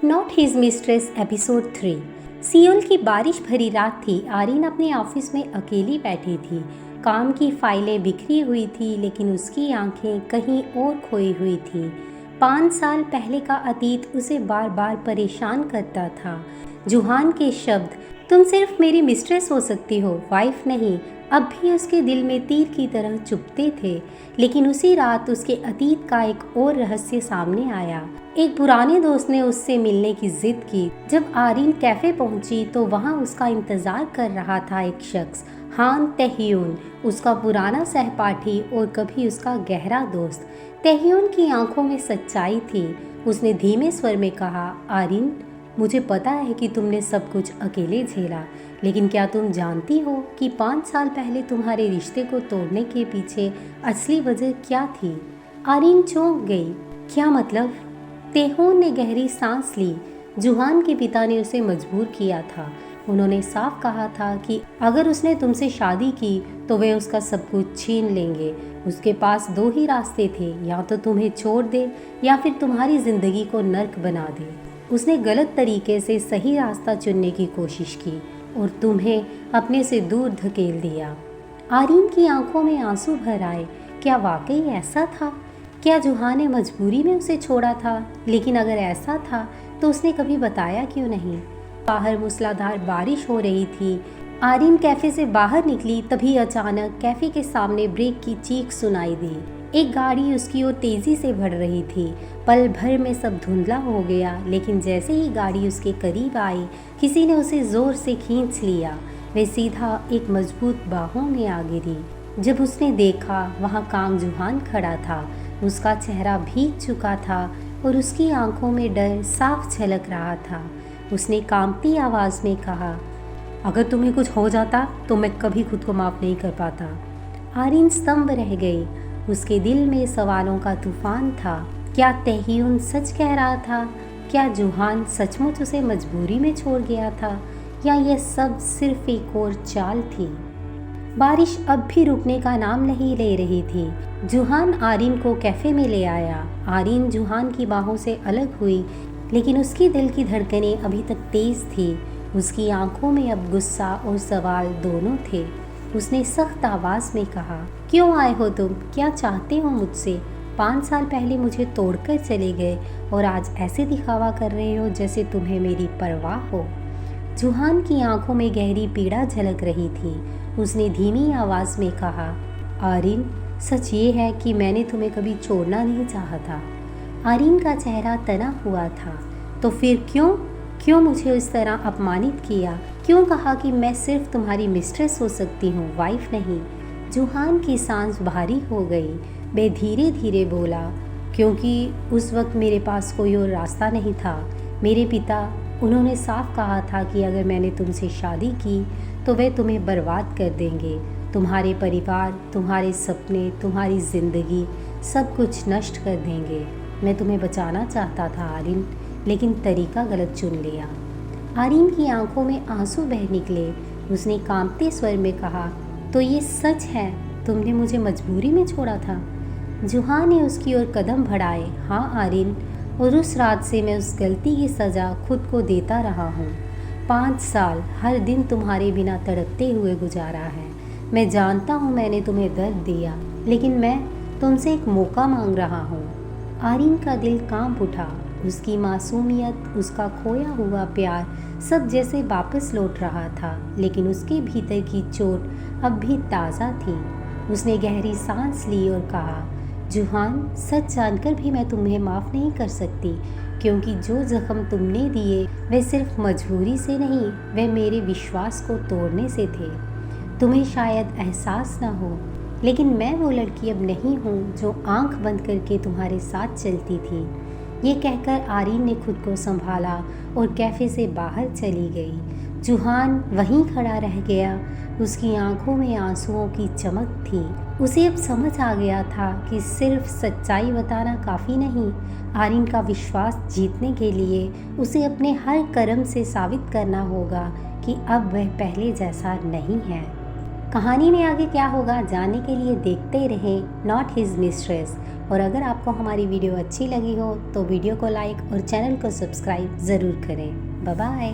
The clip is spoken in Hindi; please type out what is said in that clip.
Not his mistress episode 3। Seoul की बारिश भरी रात थी। आरीन अपने ऑफिस में अकेली बैठी थी। काम की फाइलें बिखरी हुई थी, लेकिन उसकी आंखें कहीं और खोई हुई थी। 5 साल पहले का अतीत उसे बार बार परेशान करता था। जुहान के शब्द, तुम सिर्फ मेरी मिस्ट्रेस हो सकती हो, वाइफ नहीं, अब भी उसके दिल में तीर की तरह चुभते थे। लेकिन उसी रात उसके अतीत का एक और रहस्य सामने आया। एक पुराने दोस्त ने उससे मिलने की जिद की। जब आरीन कैफे पहुंची तो वहां उसका इंतजार कर रहा था एक शख्स, हान तहयून, उसका पुराना सहपाठी और कभी उसका गहरा दोस्त। तहयून की आंखों में सच्चाई थी। उसने धीमे स्वर में कहा, आरीन, मुझे पता है कि तुमने सब कुछ अकेले झेला, लेकिन क्या तुम जानती हो कि 5 साल पहले तुम्हारे रिश्ते को तोड़ने के पीछे असली वजह क्या थी? आरीन चौंक गई। क्या मतलब? तेहून ने गहरी सांस ली। जुहान के पिता ने उसे मजबूर किया था। उन्होंने साफ कहा था कि अगर उसने तुमसे शादी की तो वे उसका सब कुछ छीन लेंगे। उसके पास 2 ही रास्ते थे, या तो तुम्हें छोड़ दे या फिर तुम्हारी जिंदगी को नर्क बना दे। उसने गलत तरीके से सही रास्ता चुनने की कोशिश की और तुम्हें अपने से दूर धकेल दिया। आरीन की आंखों में आंसू भर आए। क्या वाकई ऐसा था? क्या जुहान ने मजबूरी में उसे छोड़ा था? लेकिन अगर ऐसा था तो उसने कभी बताया क्यों नहीं? बाहर मूसलाधार बारिश हो रही थी। आरीन कैफे से बाहर निकली, तभी अचानक कैफे के सामने ब्रेक की चीख सुनाई दी। एक गाड़ी उसकी ओर तेजी से बढ़ रही थी। पल भर में सब धुंधला हो गया, लेकिन जैसे ही गाड़ी उसके करीब आई, किसी ने उसे जोर से खींच लिया। वे सीधा एक मजबूत बाहों में आ गिरी। जब उसने देखा, वहाँ काम जुहान खड़ा था। उसका चेहरा भीग चुका था और उसकी आंखों में डर साफ झलक रहा था। उसने कांपती आवाज में कहा, अगर तुम्हें कुछ हो जाता तो मैं कभी खुद को माफ नहीं कर पाता। आरीन स्तंभ रह गई। उसके दिल में सवालों का तूफान था। क्या तहयून सच कह रहा था? क्या जुहान सचमुच उसे मजबूरी में छोड़ गया था, या यह सब सिर्फ एक और चाल थी? बारिश अब भी रुकने का नाम नहीं ले रही थी। जुहान आरीन को कैफे में ले आया। आरीन जुहान की बाहों से अलग हुई, लेकिन उसकी दिल की धड़कनें अभी तक तेज थी। उसकी आंखों में अब गुस्सा और सवाल दोनों थे। उसने सख्त आवाज में कहा, क्यों आए हो तुम? क्या चाहते हो मुझसे? 5 साल पहले मुझे तोड़कर चले गए और आज ऐसे दिखावा कर रहे हो जैसे तुम्हें मेरी परवाह हो। जुहान की आंखों में गहरी पीड़ा झलक रही थी। उसने धीमी आवाज में कहा, आरीन, सच ये है कि मैंने तुम्हें कभी छोड़ना नहीं चाहा था। आरीन का चेहरा तना हुआ था। तो फिर क्यों मुझे इस तरह अपमानित किया? क्यों कहा कि मैं सिर्फ तुम्हारी मिस्ट्रेस हो सकती हूँ, वाइफ नहीं? जुहान की सांस भारी हो गई। वे धीरे धीरे बोला, क्योंकि उस वक्त मेरे पास कोई और रास्ता नहीं था। मेरे पिता, उन्होंने साफ कहा था कि अगर मैंने तुमसे शादी की तो वे तुम्हें बर्बाद कर देंगे। तुम्हारे परिवार, तुम्हारे सपने, तुम्हारी ज़िंदगी, सब कुछ नष्ट कर देंगे। मैं तुम्हें बचाना चाहता था आरीन, लेकिन तरीका गलत चुन लिया। आरीन की आंखों में आंसू बह निकले। उसने कांपते स्वर में कहा, तो ये सच है, तुमने मुझे मजबूरी में छोड़ा था? जुहान ने उसकी ओर कदम बढ़ाए। हाँ आरीन, और उस रात से मैं उस गलती की सज़ा खुद को देता रहा हूँ। 5 साल हर दिन तुम्हारे बिना तड़पते हुए गुजारा है। मैं जानता हूँ मैंने तुम्हें दर्द दिया, लेकिन मैं तुमसे एक मौका मांग रहा हूँ। आरीन का दिल कांप उठा। उसकी मासूमियत, उसका खोया हुआ प्यार, सब जैसे वापस लौट रहा था, लेकिन उसके भीतर की चोट अब भी ताज़ा थी। उसने गहरी सांस ली और कहा, जुहान, सच जानकर भी मैं तुम्हें माफ़ नहीं कर सकती, क्योंकि जो जख्म तुमने दिए वे सिर्फ मजबूरी से नहीं, वे मेरे विश्वास को तोड़ने से थे। तुम्हें शायद एहसास ना हो, लेकिन मैं वो लड़की अब नहीं हूँ जो आंख बंद करके तुम्हारे साथ चलती थी। ये कहकर आरीन ने खुद को संभाला और कैफे से बाहर चली गई। जुहान वहीं खड़ा रह गया। उसकी आंखों में आंसुओं की चमक थी। उसे अब समझ आ गया था कि सिर्फ सच्चाई बताना काफ़ी नहीं। आरीन का विश्वास जीतने के लिए उसे अपने हर कर्म से साबित करना होगा कि अब वह पहले जैसा नहीं है। कहानी में आगे क्या होगा जानने के लिए देखते रहें नॉट हिज मिस्ट्रेस। और अगर आपको हमारी वीडियो अच्छी लगी हो तो वीडियो को लाइक और चैनल को सब्सक्राइब ज़रूर करें। Bye bye.